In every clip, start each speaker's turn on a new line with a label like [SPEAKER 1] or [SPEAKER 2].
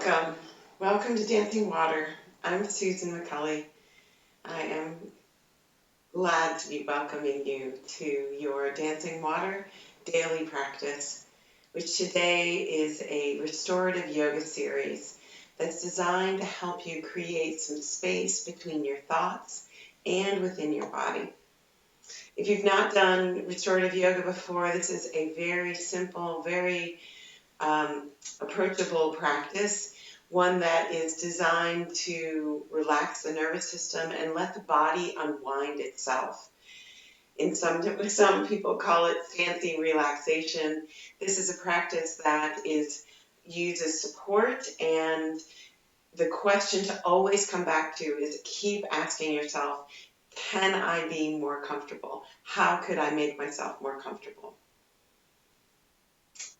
[SPEAKER 1] Welcome. Welcome to Dancing Water. I'm Susan McCulley. I am glad to be welcoming you to your Dancing Water daily practice, which today is a restorative yoga series that's designed to help you create some space between your thoughts and within your body. If you've not done restorative yoga before, this is a very simple, very approachable practice, one that is designed to relax the nervous system and let the body unwind itself. Some people call it fancy relaxation. This is a practice that uses support, and the question to always come back to is keep asking yourself, can I be more comfortable? How could I make myself more comfortable?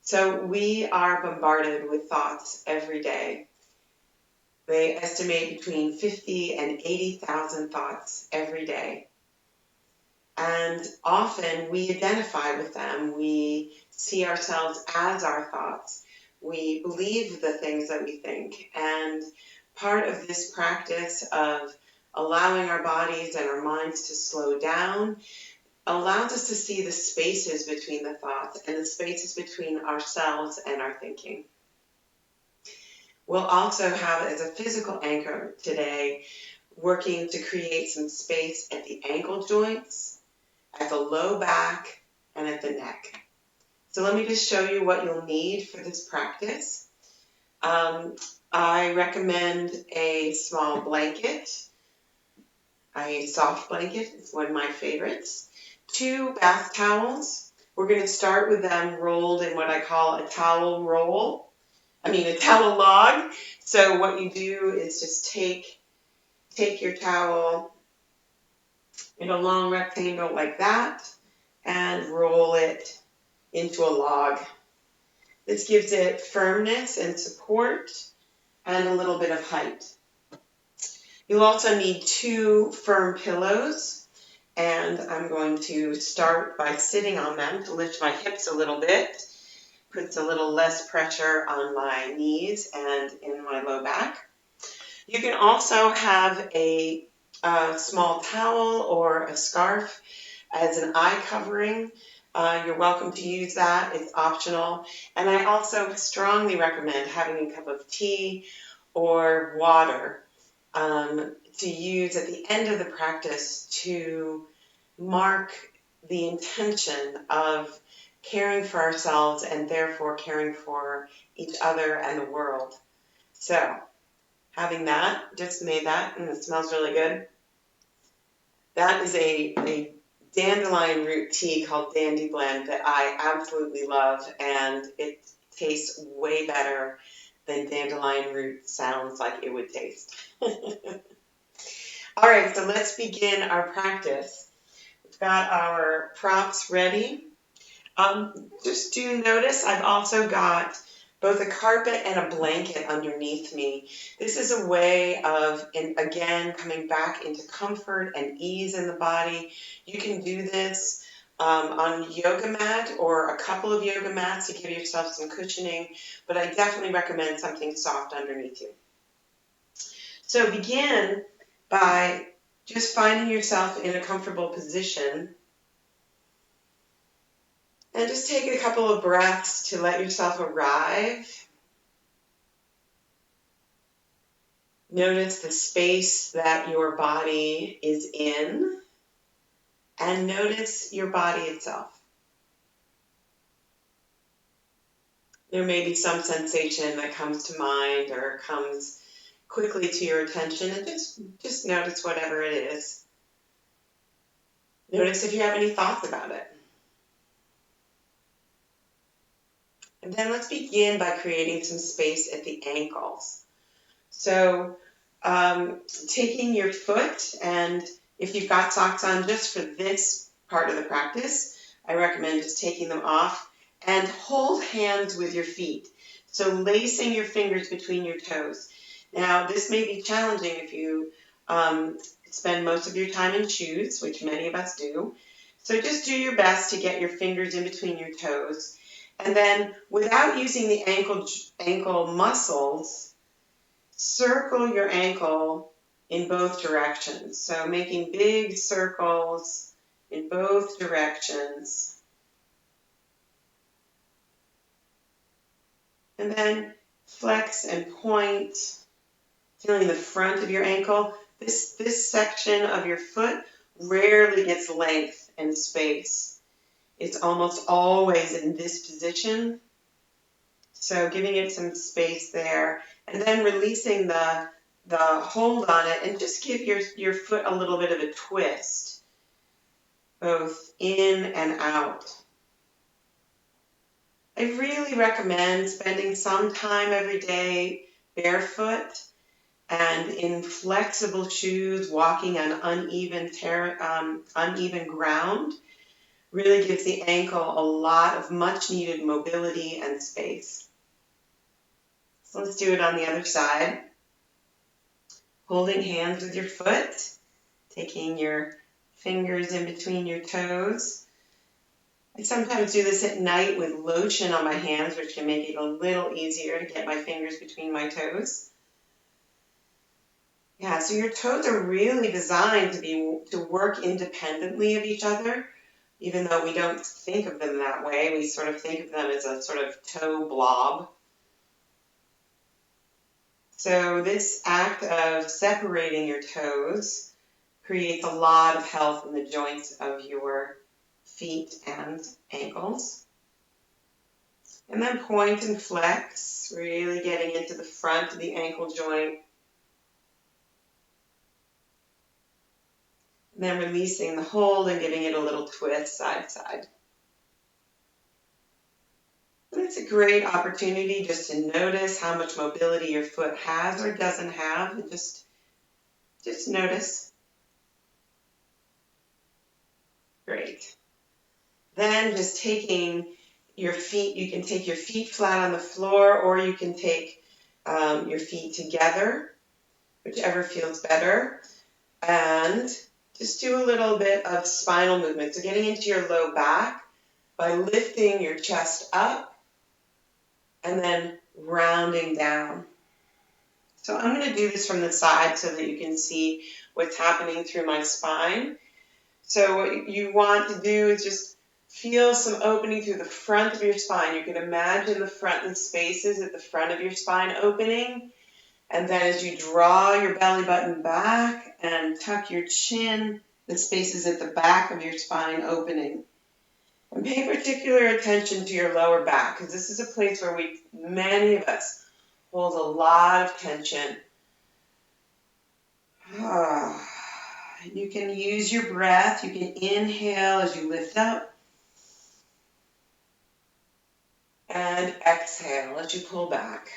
[SPEAKER 1] So we are bombarded with thoughts every day. They estimate between 50 and 80,000 thoughts every day. And often we identify with them. We see ourselves as our thoughts. We believe the things that we think. And part of this practice of allowing our bodies and our minds to slow down allows us to see the spaces between the thoughts and the spaces between ourselves and our thinking. We'll also have as a physical anchor today, working to create some space at the ankle joints, at the low back, and at the neck. So let me just show you what you'll need for this practice. I recommend a small blanket. A soft blanket is one of my favorites. 2 bath towels. We're going to start with them rolled in what I call a towel log. So what you do is just take your towel in a long rectangle like that and roll it into a log. This gives it firmness and support and a little bit of height. You'll also need 2 firm pillows, and I'm going to start by sitting on them to lift my hips a little bit. Puts a little less pressure on my knees and in my low back. You can also have a small towel or a scarf as an eye covering. You're welcome to use that. It's optional. And I also strongly recommend having a cup of tea or water to use at the end of the practice to mark the intention of caring for ourselves and therefore caring for each other and the world. So, having that, just made that, and it smells really good. That is a dandelion root tea called Dandy Blend that I absolutely love, and it tastes way better than dandelion root sounds like it would taste. All right, so let's begin our practice. We've got our props ready. Just do notice I've also got both a carpet and a blanket underneath me. This is a way of, again, coming back into comfort and ease in the body. You can do this on a yoga mat or a couple of yoga mats to give yourself some cushioning, but I definitely recommend something soft underneath you. So begin by just finding yourself in a comfortable position. And just take a couple of breaths to let yourself arrive. Notice the space that your body is in, and notice your body itself. There may be some sensation that comes to mind or comes quickly to your attention, and just notice whatever it is. Notice if you have any thoughts about it. And then let's begin by creating some space at the ankles. So taking your foot, and if you've got socks on just for this part of the practice, I recommend just taking them off and hold hands with your feet. So lacing your fingers between your toes. Now, this may be challenging if you spend most of your time in shoes, which many of us do. So just do your best to get your fingers in between your toes. And then without using the ankle muscles, circle your ankle in both directions. So making big circles in both directions. And then flex and point, feeling the front of your ankle. This section of your foot rarely gets length and space. It's almost always in this position. So giving it some space there. And then releasing the hold on it and just give your foot a little bit of a twist, both in and out. I really recommend spending some time every day barefoot and in flexible shoes, walking on uneven ground. Really gives the ankle a lot of much needed mobility and space. So let's do it on the other side. Holding hands with your foot, taking your fingers in between your toes. I sometimes do this at night with lotion on my hands, which can make it a little easier to get my fingers between my toes. Yeah, so your toes are really designed to work independently of each other, even though we don't think of them that way. We sort of think of them as a sort of toe blob. So this act of separating your toes creates a lot of health in the joints of your feet and ankles. And then point and flex, really getting into the front of the ankle joint. And then releasing the hold and giving it a little twist side to side. And it's a great opportunity just to notice how much mobility your foot has or doesn't have, and just notice. Great. Then just taking your feet, you can take your feet flat on the floor, or you can take your feet together, whichever feels better. And just do a little bit of spinal movement. So getting into your low back by lifting your chest up and then rounding down. So I'm going to do this from the side so that you can see what's happening through my spine. So what you want to do is just feel some opening through the front of your spine. You can imagine the spaces at the front of your spine opening. And then as you draw your belly button back and tuck your chin, the spaces at the back of your spine opening. And pay particular attention to your lower back, because this is a place where many of us, hold a lot of tension. You can use your breath. You can inhale as you lift up. And exhale as you pull back.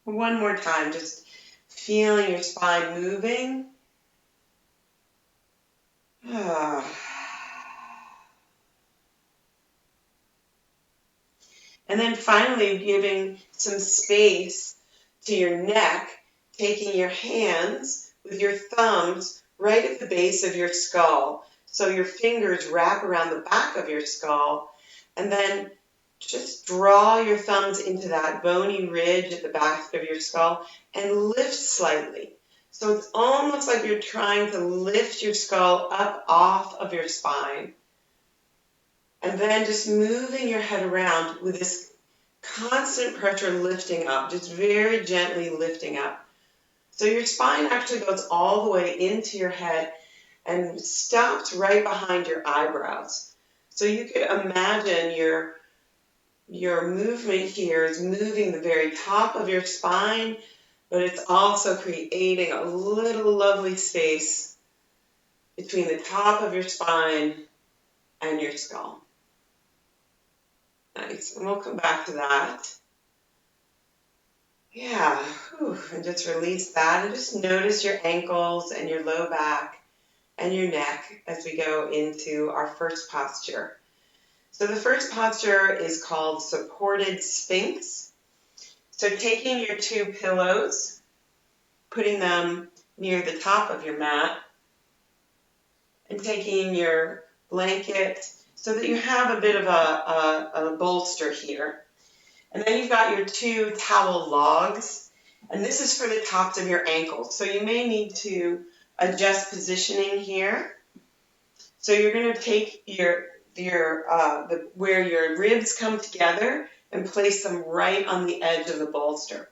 [SPEAKER 1] One more time, just feeling your spine moving. And then finally giving some space to your neck, taking your hands with your thumbs right at the base of your skull. So your fingers wrap around the back of your skull, and then just draw your thumbs into that bony ridge at the back of your skull and lift slightly. So it's almost like you're trying to lift your skull up off of your spine. And then just moving your head around with this constant pressure lifting up, just very gently lifting up. So your spine actually goes all the way into your head and stops right behind your eyebrows. So you could imagine your movement here is moving the very top of your spine, but it's also creating a little lovely space between the top of your spine and your skull. Nice, and we'll come back to that. Yeah, and just release that, and just notice your ankles and your low back and your neck as we go into our first posture. So the first posture is called supported sphinx. So taking your two pillows, putting them near the top of your mat, and taking your blanket so that you have a bit of a bolster here. And then you've got your 2 towel logs, and this is for the tops of your ankles. So you may need to adjust positioning here. So you're going to take where your ribs come together and place them right on the edge of the bolster.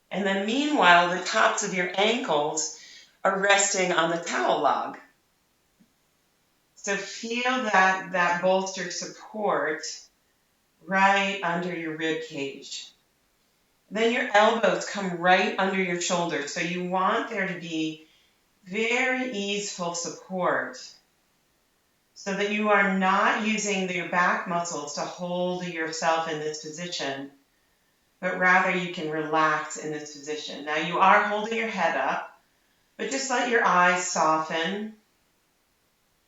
[SPEAKER 1] And then meanwhile, the tops of your ankles are resting on the towel log. So feel that bolster support right under your rib cage. Then your elbows come right under your shoulders. So you want there to be very easeful support so that you are not using your back muscles to hold yourself in this position, but rather you can relax in this position. Now you are holding your head up, but just let your eyes soften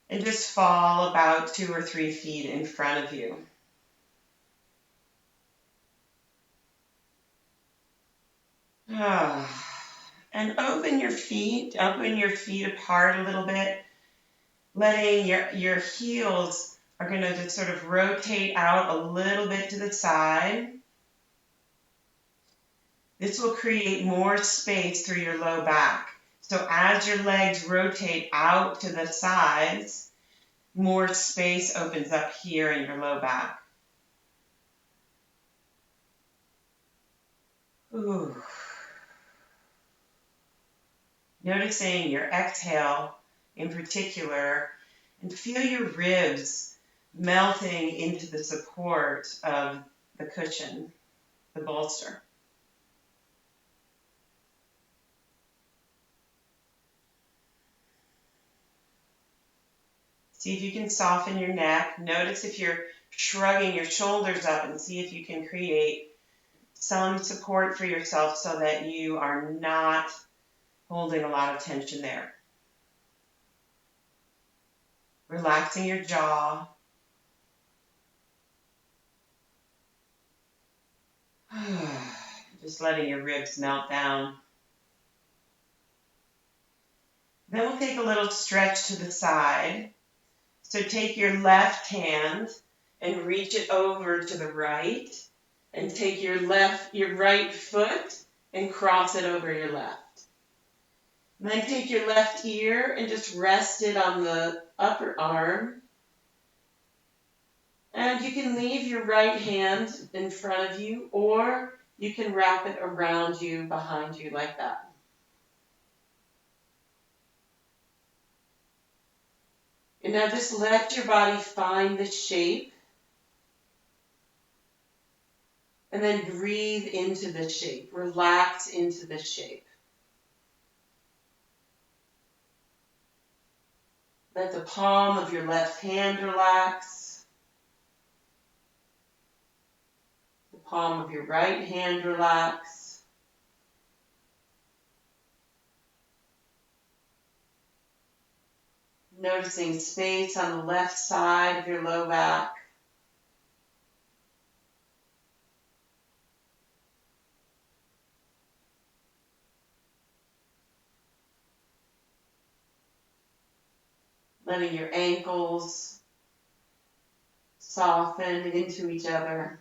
[SPEAKER 1] and just fall about 2 or 3 feet in front of you. And open your feet apart a little bit, letting your heels are going to just sort of rotate out a little bit to the side. This will create more space through your low back. So as your legs rotate out to the sides, more space opens up here in your low back. Ooh. Noticing your exhale in particular, and feel your ribs melting into the support of the cushion, the bolster. See if you can soften your neck. Notice if you're shrugging your shoulders up, and see if you can create some support for yourself so that you are not holding a lot of tension there. Relaxing your jaw. Just letting your ribs melt down. Then we'll take a little stretch to the side. So take your left hand and reach it over to the right, and take your right foot and cross it over your left. And then take your left ear and just rest it on the upper arm. And you can leave your right hand in front of you, or you can wrap it around you, behind you, like that. And now just let your body find the shape. And then breathe into the shape. Relax into the shape. Let the palm of your left hand relax. The palm of your right hand relax. Noticing space on the left side of your low back. Letting your ankles soften into each other.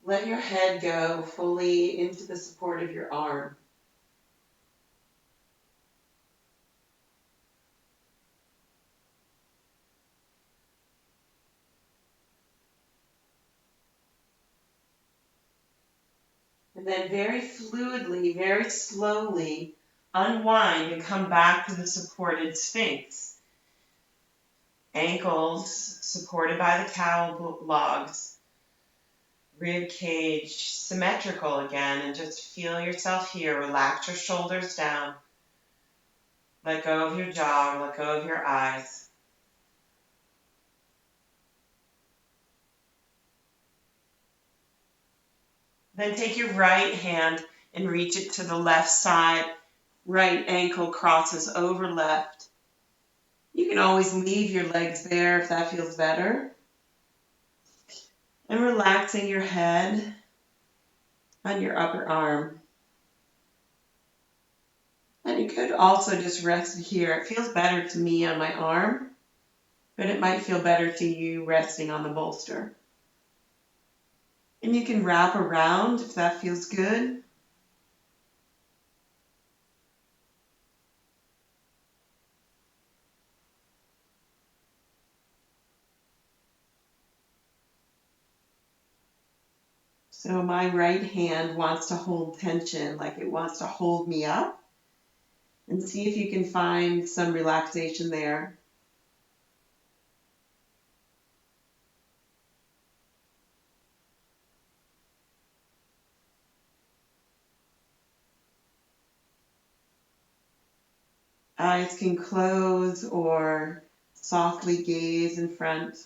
[SPEAKER 1] Let your head go fully into the support of your arm. And then very fluidly, very slowly, unwind and come back to the supported sphinx. Ankles supported by the towel logs. Rib cage symmetrical again, and just feel yourself here. Relax your shoulders down. Let go of your jaw, let go of your eyes. Then take your right hand and reach it to the left side. Right ankle crosses over left. You can always leave your legs there if that feels better. And relaxing your head on your upper arm. And you could also just rest here. It feels better to me on my arm, but it might feel better to you resting on the bolster. And you can wrap around if that feels good. So my right hand wants to hold tension, like it wants to hold me up. And see if you can find some relaxation there. Eyes can close or softly gaze in front.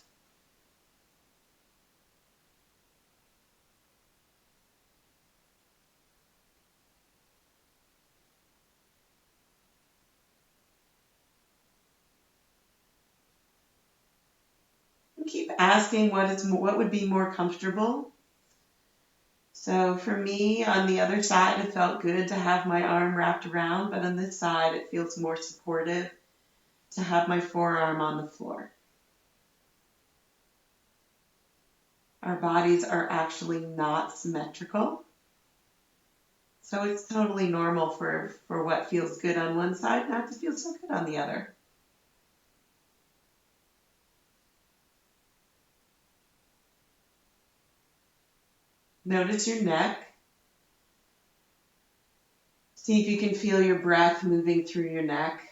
[SPEAKER 1] Keep asking what would be more comfortable. So for me, on the other side, it felt good to have my arm wrapped around, but on this side, it feels more supportive to have my forearm on the floor. Our bodies are actually not symmetrical. So it's totally normal for what feels good on one side not to feel so good on the other. Notice your neck. See if you can feel your breath moving through your neck.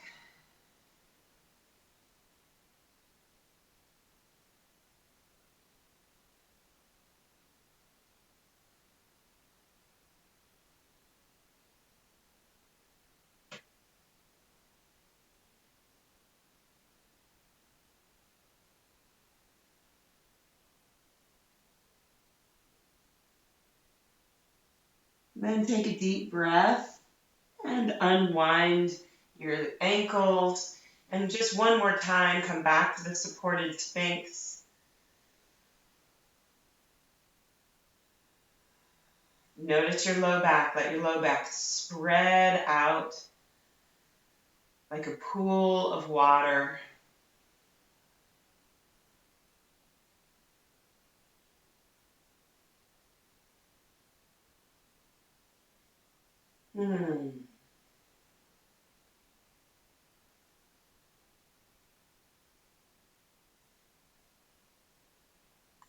[SPEAKER 1] Then take a deep breath and unwind your ankles. And just one more time, come back to the supported Sphinx. Notice your low back. Let your low back spread out like a pool of water.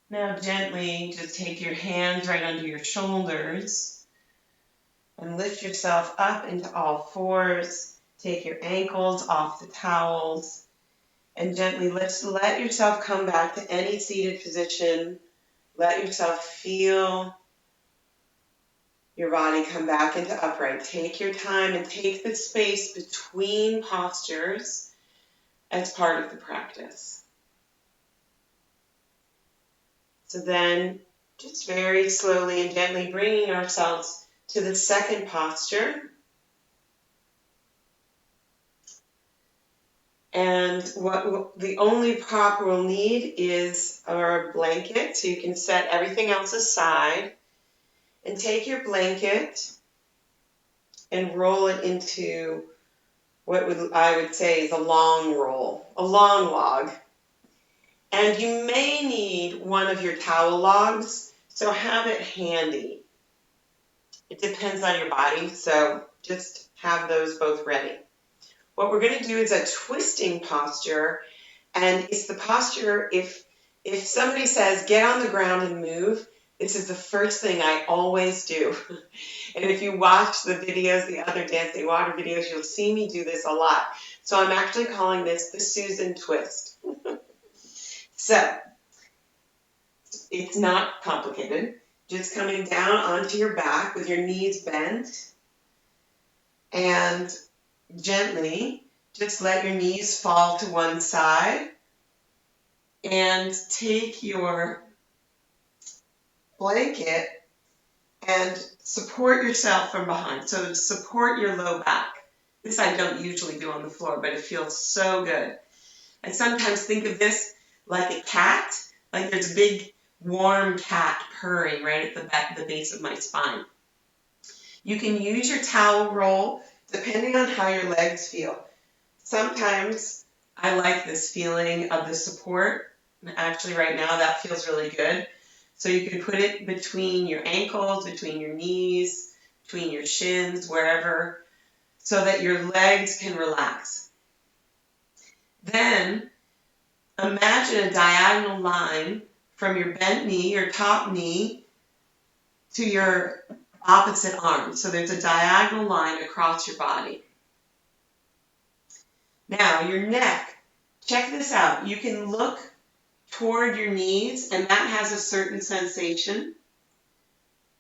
[SPEAKER 1] Now gently just take your hands right under your shoulders and lift yourself up into all fours. Take your ankles off the towels and gently let yourself come back to any seated position. Let yourself feel your body come back into upright. Take your time and take the space between postures as part of the practice. So then, just very slowly and gently bringing ourselves to the second posture. And what the only prop we'll need is our blanket, so you can set everything else aside. And take your blanket and roll it into I would say is a long roll, a long log. And you may need one of your towel logs, so have it handy. It depends on your body, so just have those both ready. What we're going to do is a twisting posture, and it's the posture, if somebody says, get on the ground and move, this is the first thing I always do. And if you watch the videos, the other Dancing Water videos, you'll see me do this a lot. So I'm actually calling this the Susan twist. So it's not complicated. Just coming down onto your back with your knees bent and gently just let your knees fall to one side and take your blanket and support yourself from behind. So support your low back. This I don't usually do on the floor, but it feels so good. I sometimes think of this like a cat, like there's a big warm cat purring right at the base of my spine. You can use your towel roll depending on how your legs feel. Sometimes I like this feeling of the support. Actually, right now that feels really good. So you can put it between your ankles, between your knees, between your shins, wherever, so that your legs can relax. Then imagine a diagonal line from your bent knee, your top knee, to your opposite arm. So there's a diagonal line across your body. Now, your neck, check this out. You can look toward your knees, and that has a certain sensation.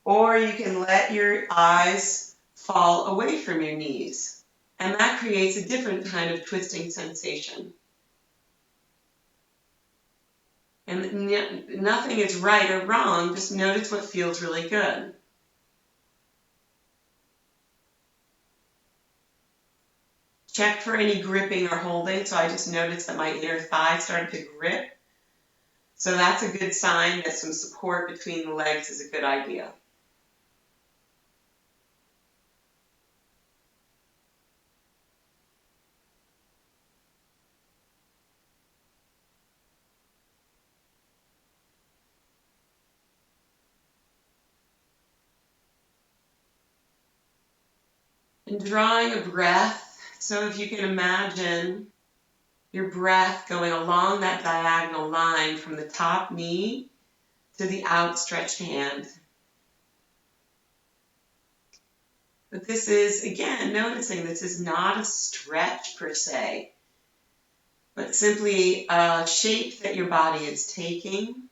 [SPEAKER 1] Or you can let your eyes fall away from your knees, and that creates a different kind of twisting sensation. And nothing is right or wrong, just notice what feels really good. Check for any gripping or holding. So I just noticed that my inner thigh started to grip. So that's a good sign that some support between the legs is a good idea. And drawing a breath. So if you can imagine your breath going along that diagonal line from the top knee to the outstretched hand. But this is, again, noticing this is not a stretch per se, but simply a shape that your body is taking,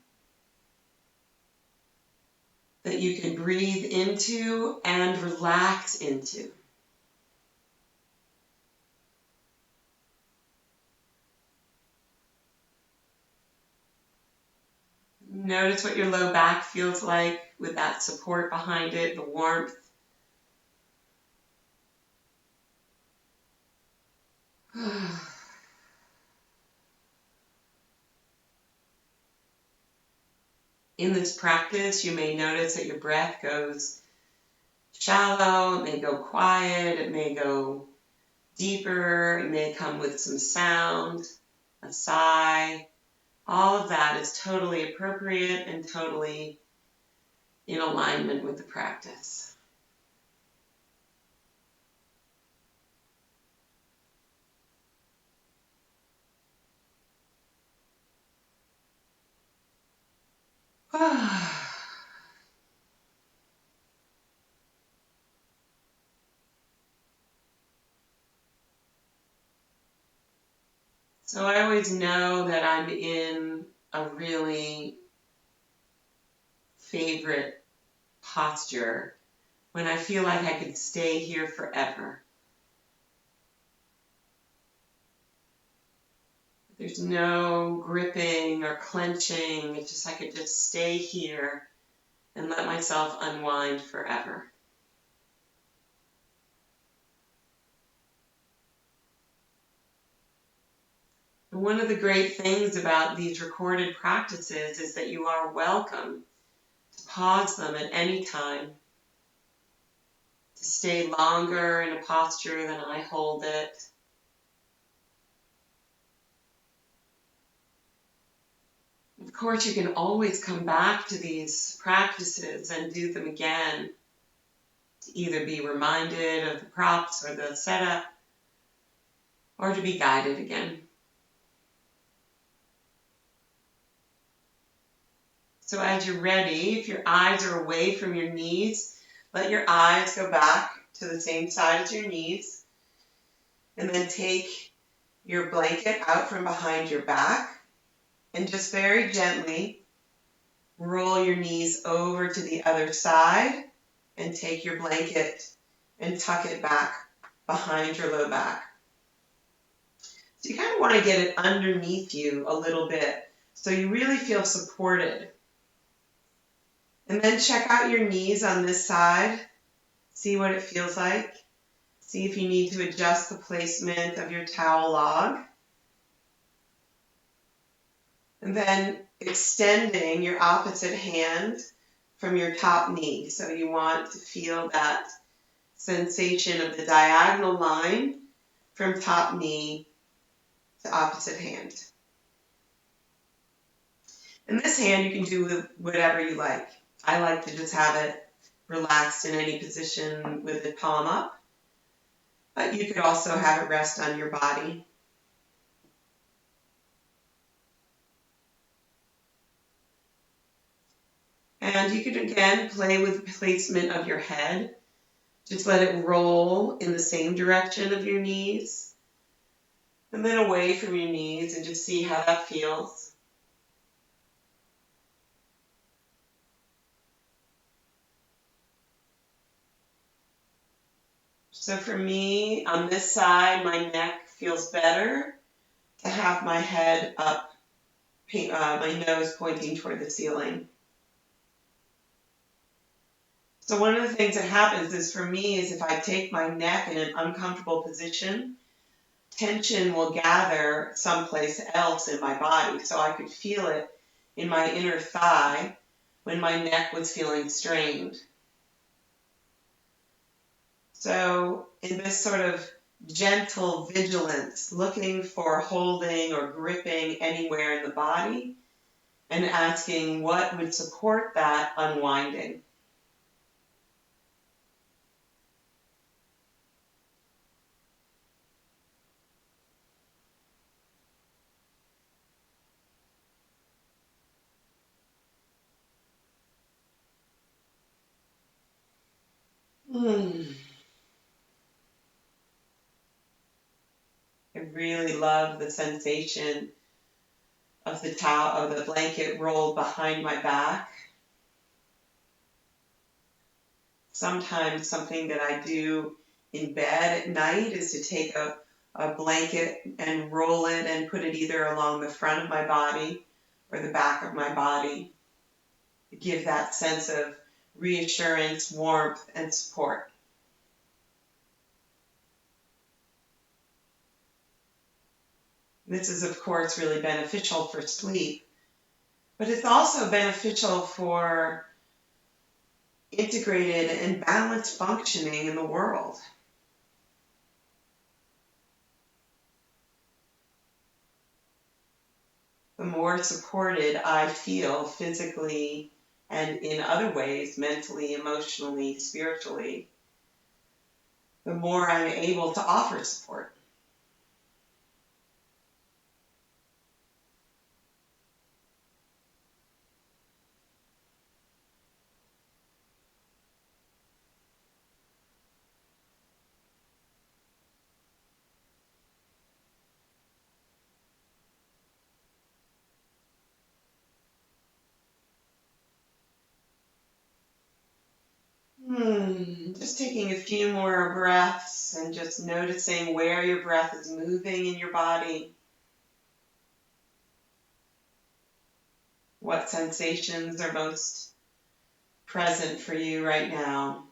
[SPEAKER 1] that you can breathe into and relax into. Notice what your low back feels like with that support behind it, the warmth. In this practice, you may notice that your breath goes shallow, it may go quiet, it may go deeper, it may come with some sound, a sigh. All of that is totally appropriate and totally in alignment with the practice. So I always know that I'm in a really favorite posture when I feel like I could stay here forever. There's no gripping or clenching. It's just I could just stay here and let myself unwind forever. And one of the great things about these recorded practices is that you are welcome to pause them at any time, to stay longer in a posture than I hold it. Of course, you can always come back to these practices and do them again, to either be reminded of the props or the setup, or to be guided again. So as you're ready, if your eyes are away from your knees, let your eyes go back to the same side as your knees, and then take your blanket out from behind your back, and just very gently roll your knees over to the other side and take your blanket and tuck it back behind your low back. So you kind of want to get it underneath you a little bit so you really feel supported. And then check out your knees on this side. See what it feels like. See if you need to adjust the placement of your towel log. And then extending your opposite hand from your top knee. So you want to feel that sensation of the diagonal line from top knee to opposite hand. And this hand you can do with whatever you like. I like to just have it relaxed in any position with the palm up, but you could also have it rest on your body. And you could again play with the placement of your head. Just let it roll in the same direction of your knees, and then away from your knees, and just see how that feels. So for me, on this side, my neck feels better to have my head up, my nose pointing toward the ceiling. So one of the things that happens is for me is if I take my neck in an uncomfortable position, tension will gather someplace else in my body. So I could feel it in my inner thigh when my neck was feeling strained. So in this sort of gentle vigilance, looking for holding or gripping anywhere in the body and asking what would support that unwinding. I really love the sensation of the towel, of the blanket rolled behind my back. Sometimes something that I do in bed at night is to take a blanket and roll it and put it either along the front of my body or the back of my body to give that sense of reassurance, warmth, and support. This is, of course, really beneficial for sleep, but it's also beneficial for integrated and balanced functioning in the world. The more supported I feel physically and in other ways, mentally, emotionally, spiritually, the more I'm able to offer support. Just taking a few more breaths and just noticing where your breath is moving in your body. What sensations are most present for you right now?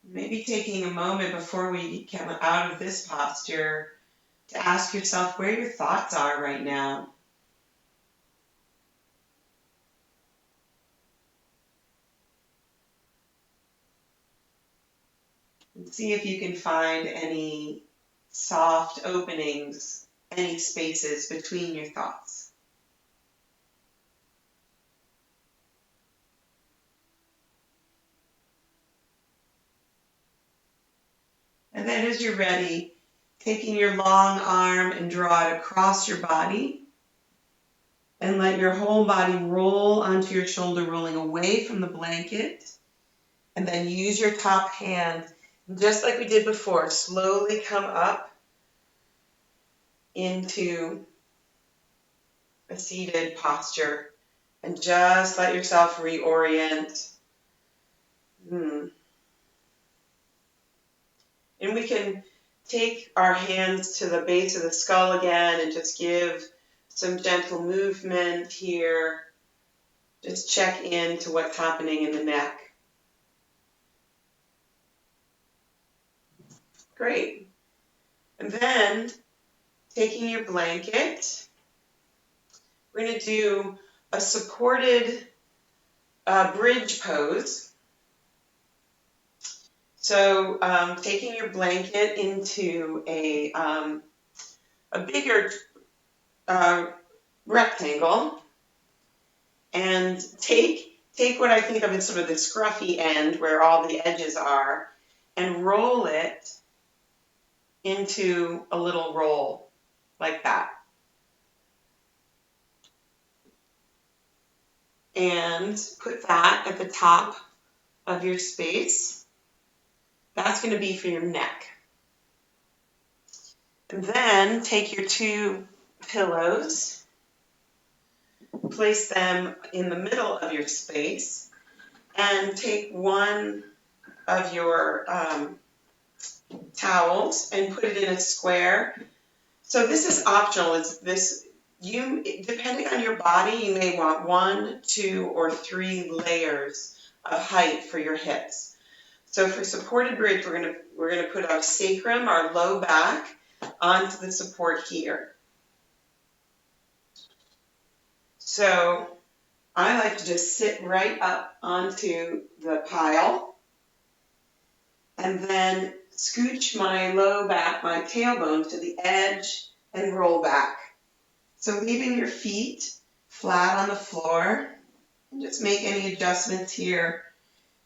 [SPEAKER 1] Maybe taking a moment before we come out of this posture to ask yourself where your thoughts are right now. And see if you can find any soft openings, any spaces between your thoughts. And then as you're ready, taking your long arm and draw it across your body and let your whole body roll onto your shoulder, rolling away from the blanket. And then use your top hand, just like we did before, slowly come up into a seated posture and just let yourself reorient. And we can take our hands to the base of the skull again and just give some gentle movement here. Just check into what's happening in the neck. Great. And then taking your blanket, we're going to do a supported bridge pose. So taking your blanket into a bigger rectangle, and take what I think of as sort of the scruffy end where all the edges are, and roll it into a little roll like that. And put that at the top of your space. That's going to be for your neck. And then take your two pillows, place them in the middle of your space, and take one of your towels and put it in a square. So this is optional. It's this, depending on your body, you may want 1, 2, or 3 layers of height for your hips. So for supported bridge, we're gonna put our sacrum, our low back, onto the support here. So I like to just sit right up onto the pile and then scooch my low back, my tailbone, to the edge and roll back. So leaving your feet flat on the floor, and just make any adjustments here.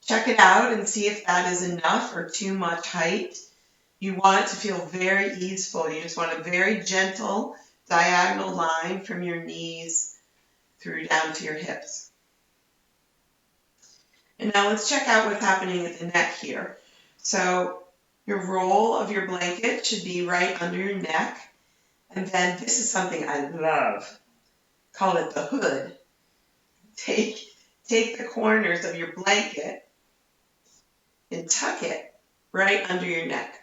[SPEAKER 1] Check it out and see if that is enough or too much height. You want it to feel very easeful. You just want a very gentle diagonal line from your knees through down to your hips. And now let's check out what's happening at the neck here. So your roll of your blanket should be right under your neck. And then this is something I love. Call it the hood. Take the corners of your blanket and tuck it right under your neck.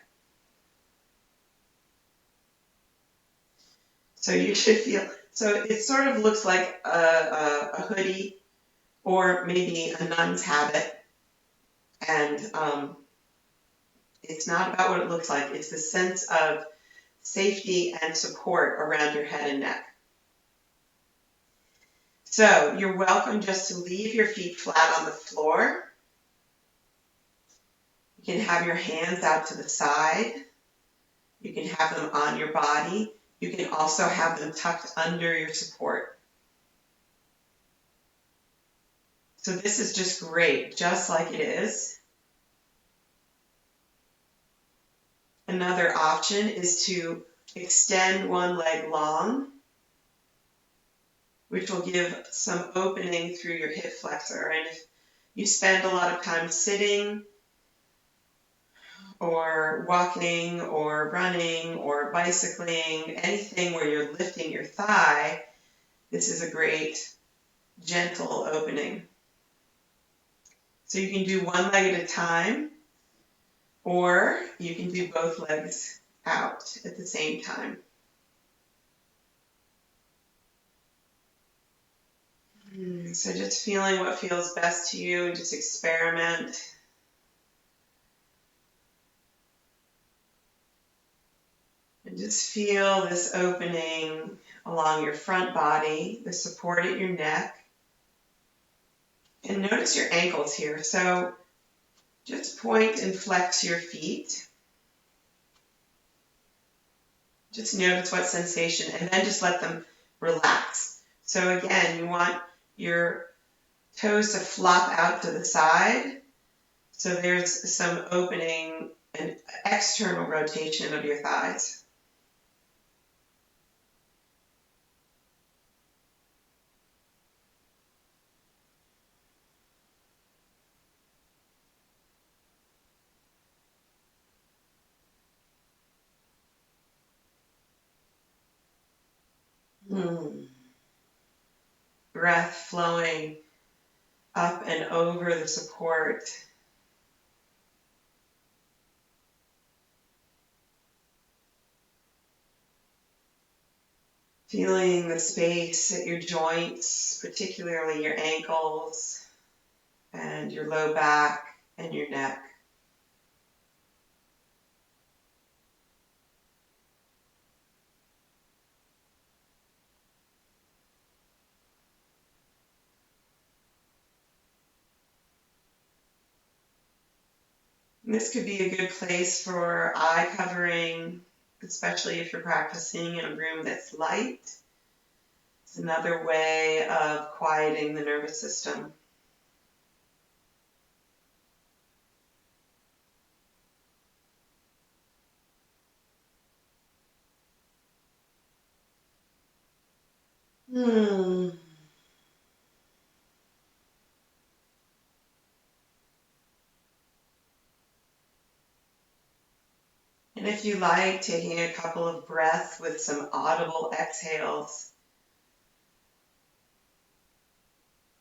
[SPEAKER 1] So you should feel, so it sort of looks like a hoodie or maybe a nun's habit. And it's not about what it looks like. It's the sense of safety and support around your head and neck. So you're welcome just to leave your feet flat on the floor. You can have your hands out to the side. You can have them on your body. You can also have them tucked under your support. So this is just great, just like it is. Another option is to extend one leg long, which will give some opening through your hip flexor. And if you spend a lot of time sitting or walking or running or bicycling, anything where you're lifting your thigh, this is a great gentle opening. So you can do one leg at a time, or you can do both legs out at the same time. So just feeling what feels best to you and just experiment. And just feel this opening along your front body, the support at your neck. And notice your ankles here. So just point and flex your feet. Just notice what sensation, and then just let them relax. So again, you want your toes to flop out to the side. So there's some opening and external rotation of your thighs. Breath flowing up and over the support. Feeling the space at your joints, particularly your ankles and your low back and your neck. This could be a good place for eye covering, especially if you're practicing in a room that's light. It's another way of quieting the nervous system. And if you like, taking a couple of breaths with some audible exhales.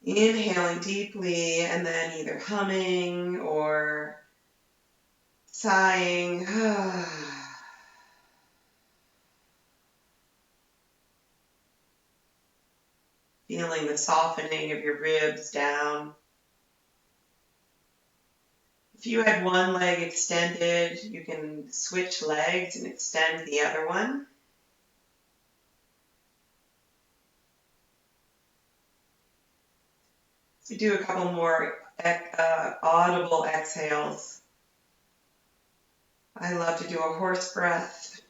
[SPEAKER 1] Inhaling deeply and then either humming or sighing. Feeling the softening of your ribs down. If you had one leg extended, you can switch legs and extend the other one. So do a couple more audible exhales. I love to do a horse breath.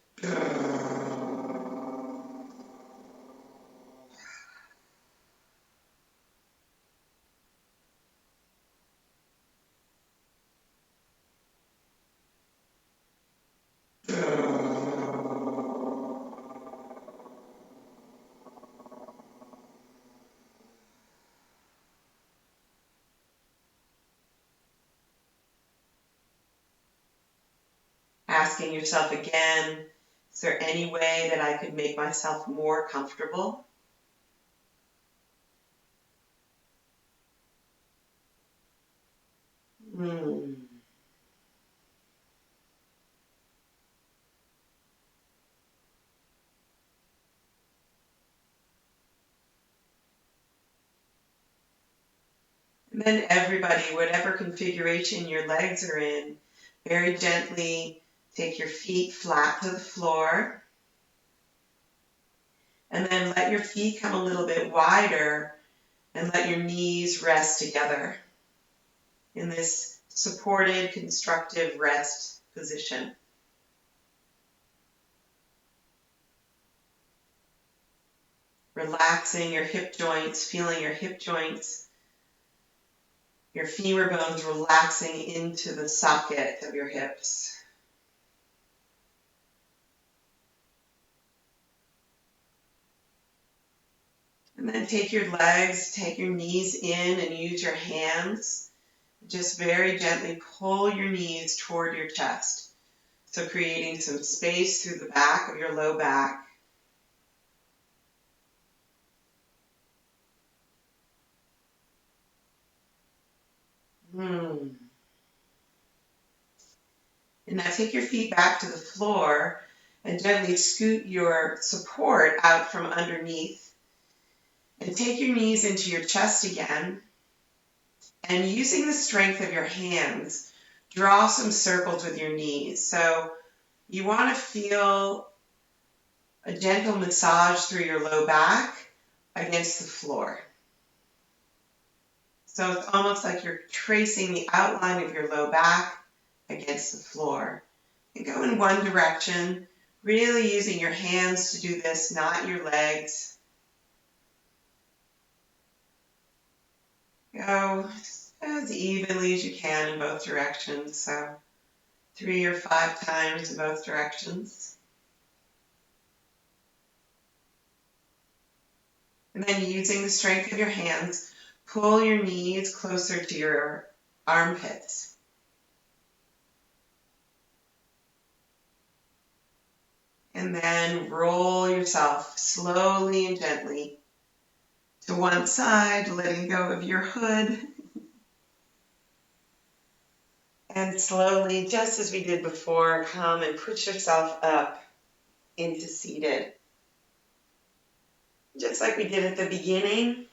[SPEAKER 1] Asking yourself again, is there any way that I could make myself more comfortable? And then everybody, whatever configuration your legs are in, very gently take your feet flat to the floor. And then let your feet come a little bit wider and let your knees rest together in this supported, constructive rest position. Relaxing your hip joints, feeling your hip joints, your femur bones relaxing into the socket of your hips. And then take your legs, take your knees in and use your hands. Just very gently pull your knees toward your chest. So creating some space through the back of your low back. And now take your feet back to the floor and gently scoot your support out from underneath. And take your knees into your chest again. And using the strength of your hands, draw some circles with your knees. So you want to feel a gentle massage through your low back against the floor. So it's almost like you're tracing the outline of your low back against the floor. And go in one direction, really using your hands to do this, not your legs. Go as evenly as you can in both directions, so 3 or 5 times in both directions. And then using the strength of your hands, pull your knees closer to your armpits. And then roll yourself slowly and gently to one side, letting go of your hood. And slowly, just as we did before, come and put yourself up into seated. Just like we did at the beginning,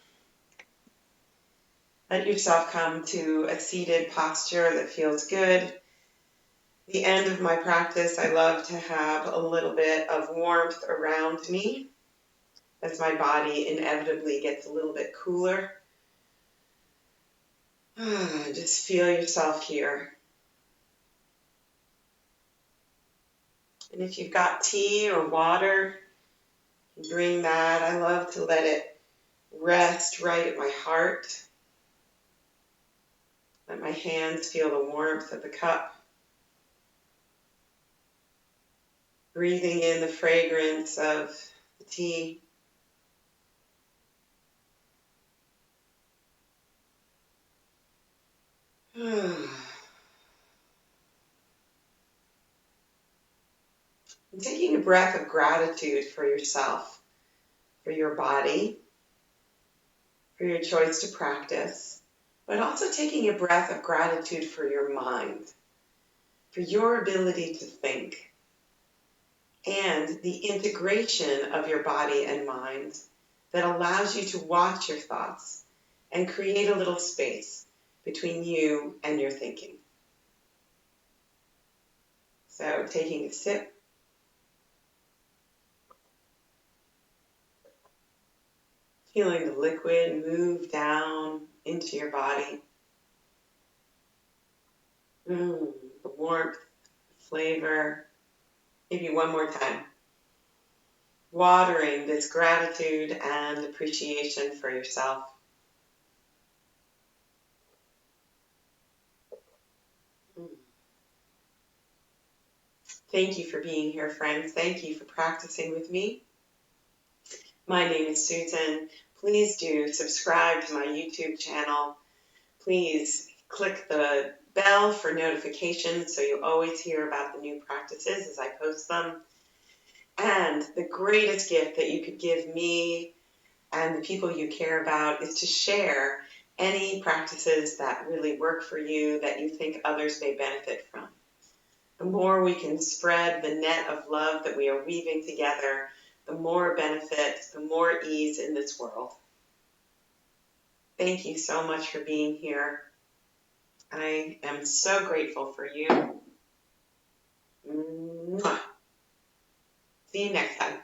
[SPEAKER 1] let yourself come to a seated posture that feels good. The end of my practice, I love to have a little bit of warmth around me as my body inevitably gets a little bit cooler. Just feel yourself here. And if you've got tea or water, bring that. I love to let it rest right at my heart. Let my hands feel the warmth of the cup. Breathing in the fragrance of the tea. And taking a breath of gratitude for yourself, for your body, for your choice to practice, but also taking a breath of gratitude for your mind, for your ability to think, and the integration of your body and mind that allows you to watch your thoughts and create a little space between you and your thinking. So taking a sip, feeling the liquid move down into your body. The warmth, flavor. Maybe one more time. Watering this gratitude and appreciation for yourself. Thank you for being here, friends. Thank you for practicing with me. My name is Susan. Please do subscribe to my YouTube channel. Please click the bell for notifications so you always hear about the new practices as I post them. And the greatest gift that you could give me and the people you care about is to share any practices that really work for you that you think others may benefit from. The more we can spread the net of love that we are weaving together, the more benefit, the more ease in this world. Thank you so much for being here. I am so grateful for you. Mwah. See you next time.